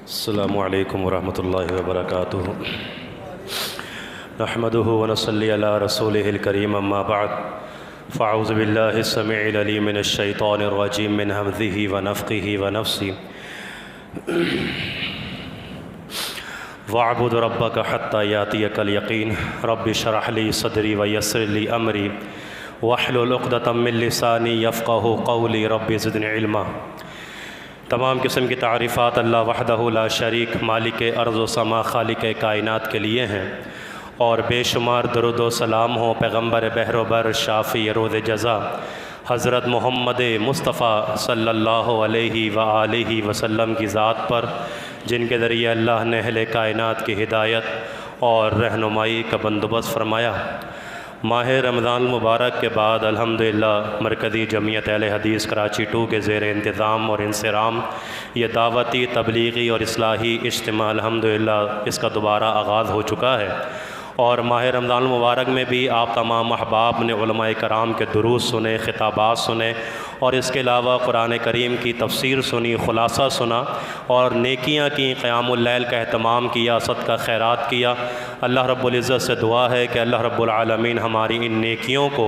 السلام علیکم ورحمۃ اللہ وبرکاتہ۔ نحمده ونصلی علی رسولہ الکریم، اما بعد فاعوذ باللہ السمیع العلیم من الشیطان الرجیم من ہمزہ ونفخہ ونفثہ۔ وَاعْبُدْ رَبَّكَ حَتَّى يَأْتِيَكَ الْيَقِينُ رَبِّ اشْرَحْ لِي صَدْرِي وَيَسِّرْ لِي أَمْرِي وَاحْلُلْ عُقْدَةً مِّن لِّسَانِي يَفْقَهُوا قَوْلِي رَبِّ زِدْنِی عِلْمًا۔ تمام قسم کی تعریفات اللہ وحدہ لا شریک، مالک ارض و سما، خالق کائنات کے لیے ہیں، اور بے شمار درود و سلام ہوں پیغمبر بحر و بر، شافی روز جزا، حضرت محمد مصطفیٰ صلی اللہ علیہ وآلہ وسلم کی ذات پر، جن کے ذریعے اللہ نے اہل کائنات کی ہدایت اور رہنمائی کا بندوبست فرمایا۔ ماہ رمضان المبارک کے بعد الحمدللہ مرکزی جمعیت اہل حدیث کراچی 2 کے زیر انتظام اور انصرام یہ دعوتی، تبلیغی اور اصلاحی اجتماع الحمدللہ اس کا دوبارہ آغاز ہو چکا ہے، اور ماہ رمضان المبارک میں بھی آپ تمام احباب نے علماء کرام کے دروس سنے، خطابات سنے، اور اس کے علاوہ قرآن کریم کی تفسیر سنی، خلاصہ سنا، اور نیکیاں کی، قیام اللیل کا اہتمام کیا، صدقہ خیرات کیا۔ اللہ رب العزت سے دعا ہے کہ اللہ رب العالمین ہماری ان نیکیوں کو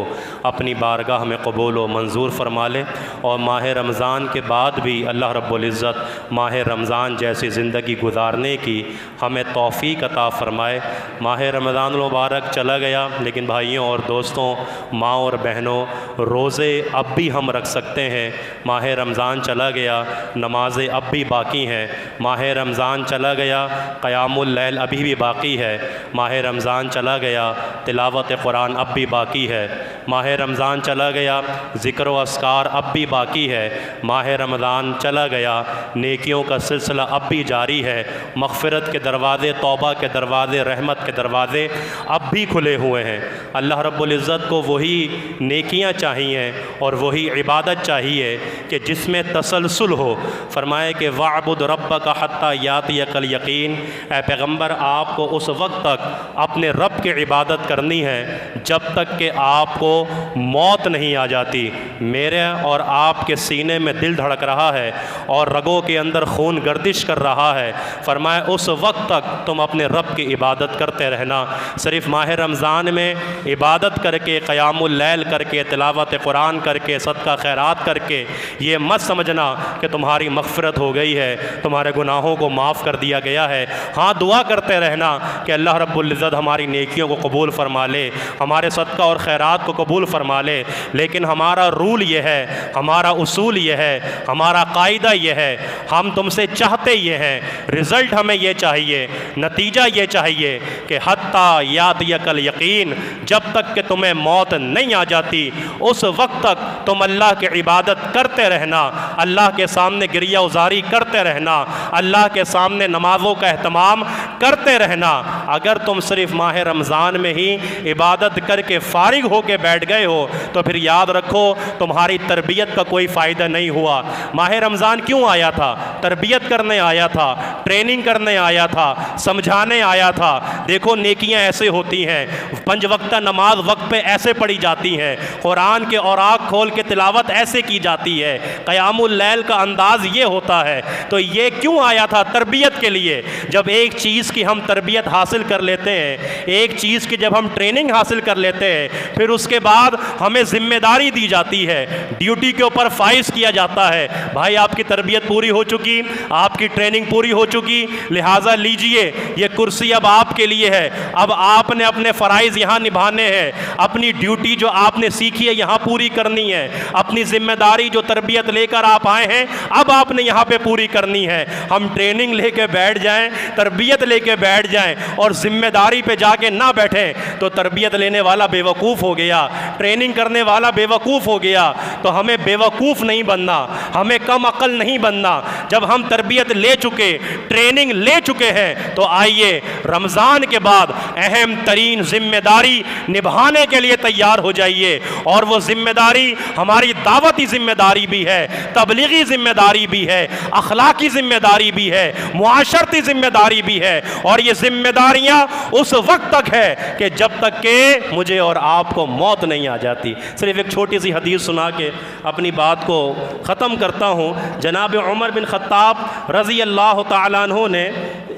اپنی بارگاہ میں قبول و منظور فرما لے، اور ماہ رمضان کے بعد بھی اللہ رب العزت ماہ رمضان جیسی زندگی گزارنے کی ہمیں توفیق عطا فرمائے۔ ماہ رمضان المبارک چلا گیا، لیکن بھائیوں اور دوستوں، ماں اور بہنوں، روزے اب بھی ہم رکھ سکتے ہیں۔ ماہ رمضان چلا گیا، نمازیں اب بھی باقی ہیں۔ ماہ رمضان چلا گیا، قیام اللیل ابھی بھی باقی ہے۔ ماہ رمضان چلا گیا، تلاوت قرآن اب بھی باقی ہے۔ ماہ رمضان چلا گیا، ذکر و اذکار اب بھی باقی ہے۔ ماہ رمضان چلا گیا، نیکیوں کا سلسلہ اب بھی جاری ہے۔ مغفرت کے دروازے، توبہ کے دروازے، رحمت کے دروازے اب بھی کھلے ہوئے ہیں۔ اللہ رب العزت کو وہی نیکیاں چاہیے اور وہی عبادت چاہیے کہ جس میں تسلسل ہو۔ فرمائے کہ وَاعْبُدْ رَبَّكَ حَتَّى يَأْتِيَكَ الْيَقِينُ، اے پیغمبر آپ کو اس وقت تک اپنے رب کی عبادت کرنی ہے جب تک کہ آپ کو موت نہیں آ جاتی۔ میرے اور آپ کے سینے میں دل دھڑک رہا ہے اور رگوں کے اندر خون گردش کر رہا ہے، فرمایا اس وقت تک تم اپنے رب کی عبادت کرتے رہنا۔ صرف ماہ رمضان میں عبادت کر کے، قیام اللیل کر کے، تلاوت قرآن کر کے، صدقہ خیرات کر کے یہ مت سمجھنا کہ تمہاری مغفرت ہو گئی ہے، تمہارے گناہوں کو معاف کر دیا گیا ہے۔ ہاں، دعا کرتے رہنا کہ اللہ رب العزت ہماری نیکیوں کو قبول فرما لے، ہمارے صدقہ اور خیرات کو قبول فرما لے، لیکن ہمارا رول یہ ہے، ہمارا اصول یہ ہے، ہمارا قاعدہ یہ ہے، ہم تم سے چاہتے یہ ہیں، رزلٹ ہمیں یہ چاہیے، نتیجہ یہ چاہیے کہ حتیٰ یاتیک الیقین، جب تک کہ تمہیں موت نہیں آ جاتی اس وقت تک تم اللہ کی عبادت کرتے رہنا، اللہ کے سامنے گریہ ازاری کرتے رہنا، اللہ کے سامنے نمازوں کا اہتمام کرتے رہنا۔ اگر تم صرف ماہ رمضان میں ہی عبادت کر کے فارغ ہو کے بیٹھ گئے ہو تو پھر یاد رکھو تمہاری تربیت کا کوئی فائدہ نہیں ہوا۔ ماہ رمضان کیوں آیا تھا؟ تربیت کرنے آیا تھا، ٹریننگ کرنے آیا تھا، سمجھانے آیا تھا۔ دیکھو نیکیاں ایسے ہوتی ہیں، 5 وقتہ نماز وقت پہ ایسے پڑھی جاتی ہیں، قرآن کے اوراق کھول کے تلاوت ایسے کی جاتی ہے، قیام اللیل کا انداز یہ ہوتا ہے۔ تو یہ کیوں آیا تھا؟ تربیت کے لیے۔ جب ایک چیز کی ہم تربیت حاصل کر لیتے ہیں، ایک چیز کی جب ہم ٹریننگ حاصل کر لیتے ہیں، پھر اس کے بعد ہمیں ذمہ داری دی جاتی ہے، ڈیوٹی کے اوپر فائز کیا جاتا ہے، بھائی آپ کی تربیت پوری ہو چکی، آپ کی ٹریننگ پوری ہو چکی، لہٰذا لیجئے یہ کرسی اب آپ کے لیے ہے، اب آپ نے اپنے فرائض یہاں نبھانے ہیں، اپنی ڈیوٹی جو آپ نے سیکھی ہے یہاں پوری کرنی ہے، اپنی ذمہ داری جو تربیت لے کر آپ آئے ہیں اب آپ نے یہاں پہ پوری کرنی ہے۔ ہم ٹریننگ لے کے بیٹھ جائیں، تربیت لے کے بیٹھ جائیں اور ذمہ داری پہ جا کے نہ بیٹھیں تو تربیت لینے والا بے وقوف ہو گیا، ٹریننگ کرنے والا بے وقوف ہو گیا۔ تو ہمیں بے وقوف نہیں بننا، ہمیں کم عقل نہیں بننا۔ جب ہم تربیت لے چکے، ٹریننگ لے چکے ہیں تو آئیے رمضان کے بعد اہم ترین ذمہ داری نبھانے کے لیے تیار ہو جائیے، اور وہ ذمہ داری ہماری دعوتی ذمہ داری بھی ہے، تبلیغی ذمہ داری بھی ہے، اخلاقی ذمہ داری بھی ہے، معاشرتی ذمہ داری بھی ہے، اور یہ ذمہ داریاں اس وقت تک ہے کہ جب تک کہ مجھے اور آپ کو موت نہیں آ جاتی۔ صرف ایک چھوٹی سی حدیث سنا کے اپنی بات کو ختم کرتا ہوں۔ جناب عمر بن خطاب رضی اللہ تعالیٰ عنہ نے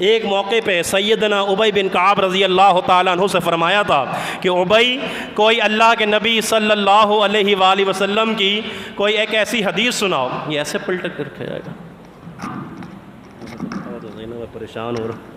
ایک موقع پہ سیدنا ابی بن کعب رضی اللہ تعالیٰ عنہ سے فرمایا تھا کہ ابی، کوئی اللہ کے نبی صلی اللہ علیہ وآلہ وسلم کی کوئی ایک ایسی حدیث سناؤ۔ یہ ایسے پلٹ کر کے جائے گا، پریشان ہو رہا،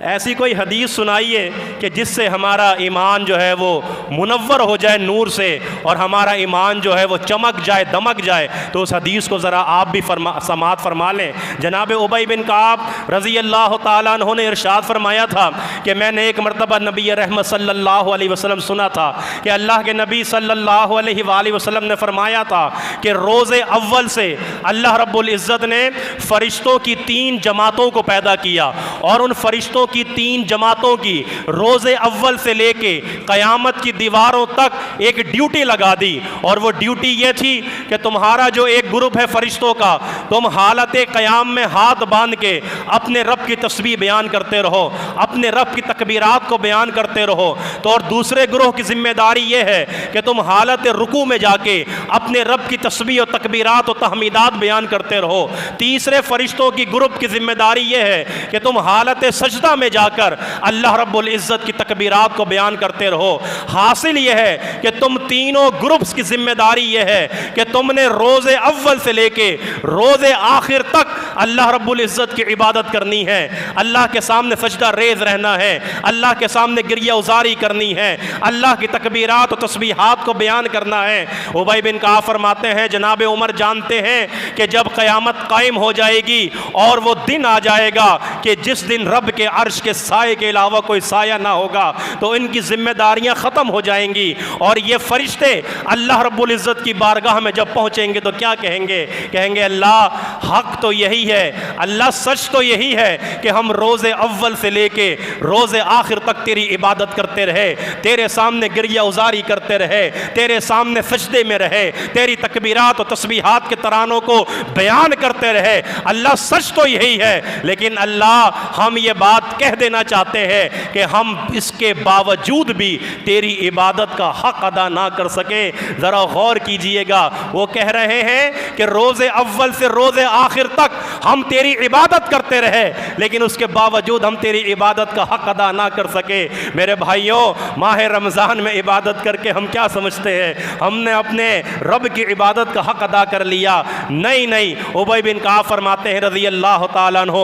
ایسی کوئی حدیث سنائیے کہ جس سے ہمارا ایمان جو ہے وہ منور ہو جائے نور سے اور ہمارا ایمان جو ہے وہ چمک جائے، دمک جائے۔ تو اس حدیث کو ذرا آپ بھی سماعت فرما لیں۔ جناب ابی بن کعب رضی اللہ تعالیٰ عنہ نے ارشاد فرمایا تھا کہ میں نے ایک مرتبہ نبی رحمت صلی اللہ علیہ وسلم سنا تھا کہ اللہ کے نبی صلی اللہ علیہ وآلہ وسلم نے فرمایا تھا کہ روز اول سے اللہ رب العزت نے فرشتوں کی 3 جماعتوں کو پیدا کیا، اور ان فرشتوں کی 3 جماعتوں کی روز اول سے لے کے قیامت کی دیواروں تک ایک ڈیوٹی لگا دی، اور وہ ڈیوٹی یہ تھی کہ تمہارا جو ایک گروپ ہے فرشتوں کا، تم حالت قیام میں ہاتھ باندھ کے اپنے رب کی تسبیح بیان کرتے رہو، اپنے رب کی تکبیرات کو بیان کرتے رہو۔ تو اور دوسرے گروہ کی ذمہ داری یہ ہے کہ تم حالت رکوع میں جا کے اپنے رب کی تسبیح و تکبیرات و تحمیدات بیان کرتے رہو۔ تیسرے فرشتوں کی گروپ کی ذمہ داری یہ ہے کہ تم حالت سجدہ میں جا کر اللہ رب العزت کی تکبیرات کو بیان کرتے رہو۔ حاصل یہ ہے کہ تم تینوں گروپس کی ذمہ داری یہ ہے کہ تم نے روز اول سے لے کے روز آخر تک اللہ رب العزت کی عبادت کرنی ہے، اللہ کے سامنے سجدہ ریز رہنا ہے، اللہ کے سامنے گریہ ازاری کرنی ہے، اللہ کی تکبیرات و تسبیحات کو بیان کرنا ہے۔ ابی بن کعب فرماتے ہیں جناب عمر جانتے ہیں کہ جب قیامت قائم ہو جائے گی اور وہ دن آ جائے گا کہ جس دن رب کے عرش کے سائے کے علاوہ کوئی سایہ نہ ہوگا، تو ان کی ذمہ داریاں ختم ہو جائیں گی، اور یہ فرشتے اللہ رب العزت کی بارگاہ میں جب پہنچیں گے تو کیا کہیں گے؟ کہیں گے اللہ حق تو یہی ہے، اللہ سچ تو یہی ہے کہ ہم روز اول سے لے کے روز آخر تک تیری عبادت کرتے رہے، تیرے سامنے گریہ ازاری کرتے رہے، تیرے سامنے سجدے میں رہے، تیری تکبیرات و تسبیحات کے ترانوں کو بیان کرتے رہے۔ اللہ سچ تو یہی ہے، لیکن اللہ ہم یہ بات کہہ دینا چاہتے ہیں کہ ہم اس کے باوجود بھی تیری عبادت کا حق ادا نہ کر سکے۔ ذرا غور کیجئے گا، وہ کہہ رہے ہیں کہ روز اول سے روز آخر تک ہم تیری عبادت کرتے رہے، لیکن اس کے باوجود ہم تیری عبادت کا حق ادا نہ کر سکے۔ میرے بھائیوں، ماہ رمضان میں عبادت کر کے ہم کیا سمجھتے ہیں؟ ہم نے اپنے رب کی عبادت کا حق ادا کر لیا؟ نہیں نہیں۔ ابی بن کعب فرماتے ہیں رضی اللہ تعالیٰ عنہ،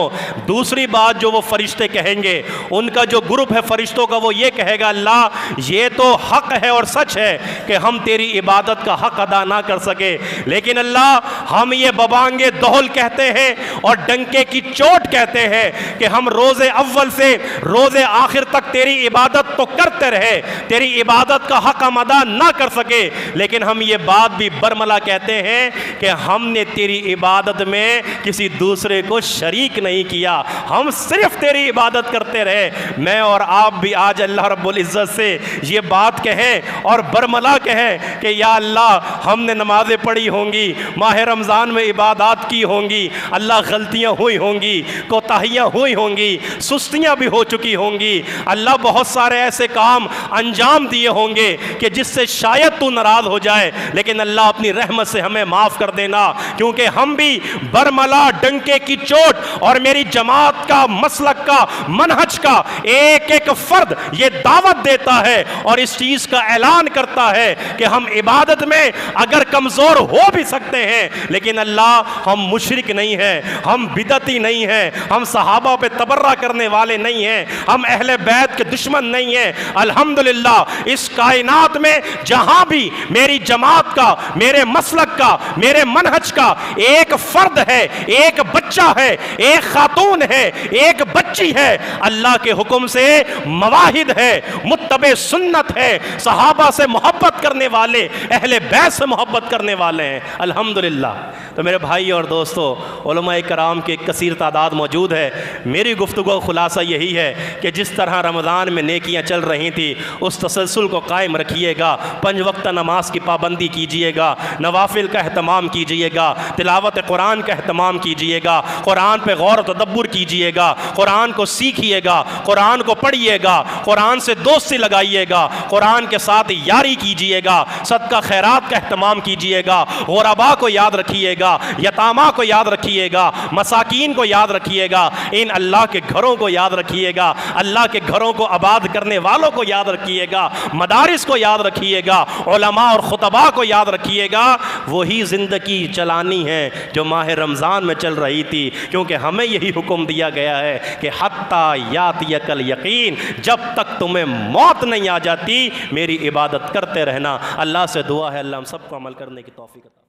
دوسری بات جو وہ فرشتے کہیں گے، ان کا جو گروپ ہے فرشتوں کا، وہ یہ کہے گا اللہ یہ تو حق ہے اور سچ ہے کہ ہم تیری عبادت کا حق ادا نہ کر سکے، لیکن اللہ ہم یہ ببانگے دہل کہتے ہیں اور ڈنکے کی چوٹ کہتے ہیں کہ ہم روز اول سے روز آخر تک تیری عبادت تو کرتے رہے، تیری عبادت کا حق ہم ادا نہ کر سکے، لیکن ہم یہ بات بھی برملا کہتے ہیں کہ ہم نے تیری عبادت میں کسی دوسرے کو شریک نہیں کیا، ہم صرف تیری عبادت کرتے رہے۔ میں اور آپ بھی آج اللہ رب العزت سے یہ بات کہیں اور برملا کہیں کہ یا اللہ ہم نے نمازیں پڑھی ہوں گی، ماہ رمضان میں عبادات کی ہوں گی، اللہ غلطیاں ہوئی ہوں گی، کوتاہیاں ہوئی ہوں گی، سستیاں بھی ہو چکی ہوں گی، اللہ بہت سارے ایسے کام انجام دیے ہوں گے کہ جس سے شاید تو ناراض ہو جائے، لیکن اللہ اپنی رحمت سے ہمیں معاف کر دینا، کیونکہ ہم بھی برملا ڈنکے کی چوٹ اور میری جماعت کا مسلک کا منہج کا ایک ایک فرد یہ دعوت دیتا ہے اور اس چیز کا اعلان کرتا ہے کہ ہم عبادت میں اگر کمزور ہو بھی سکتے ہیں، لیکن اللہ ہم مشرک نہیں ہیں، ہم بدعتی نہیں ہیں، ہم صحابہ پہ تبرہ کرنے والے نہیں ہیں، ہم اہل بیت کے دشمن نہیں ہیں۔ الحمدللہ اس کائنات میں جہاں بھی میری جماعت کا، میرے مسلک کا، میرے منہج کا ایک فرد ہے، ایک بچہ ہے، ایک خاتون ہے، ایک بچی ہے، اللہ کے حکم سے مواحد ہے، متبع سنت ہے، صحابہ سے محبت کرنے والے، اہل بیت سے محبت کرنے والے ہیں، الحمدللہ۔ تو میرے بھائی اور دوستو، علماء علماء کرام کی ایک کثیر تعداد موجود ہے۔ میری گفتگو خلاصہ یہی ہے کہ جس طرح رمضان میں نیکیاں چل رہی تھی اس تسلسل کو قائم رکھیے گا، 5 وقت نماز کی پابندی کیجئے گا، نوافل کا اہتمام کیجئے گا، تلاوت قرآن کا اہتمام کیجئے گا، قرآن پہ غور و تدبر کیجئے گا، قرآن کو سیکھیے گا، قرآن کو پڑھیے گا، قرآن سے دوستی لگائیے گا، قرآن کے ساتھ یاری کیجئے گا، صدقہ خیرات کا اہتمام کیجئے گا، غرباء کو یاد رکھیے گا، یتامہ کو یاد رکھیے گا، مساکین کو یاد رکھیے گا، ان اللہ کے گھروں کو یاد رکھیے گا، اللہ کے گھروں کو آباد کرنے والوں کو یاد رکھیے گا، مدارس کو یاد رکھیے گا، علماء اور خطباء کو یاد رکھیے گا۔ وہی زندگی چلانی ہے جو ماہ رمضان میں چل رہی تھی، کیونکہ ہمیں یہی حکم دیا گیا ہے کہ حتی یاتیک الیقین، جب تک تمہیں موت نہیں آ جاتی میری عبادت کرتے رہنا۔ اللہ سے دعا ہے اللہ ہم سب کو عمل کرنے کی توفیق عطا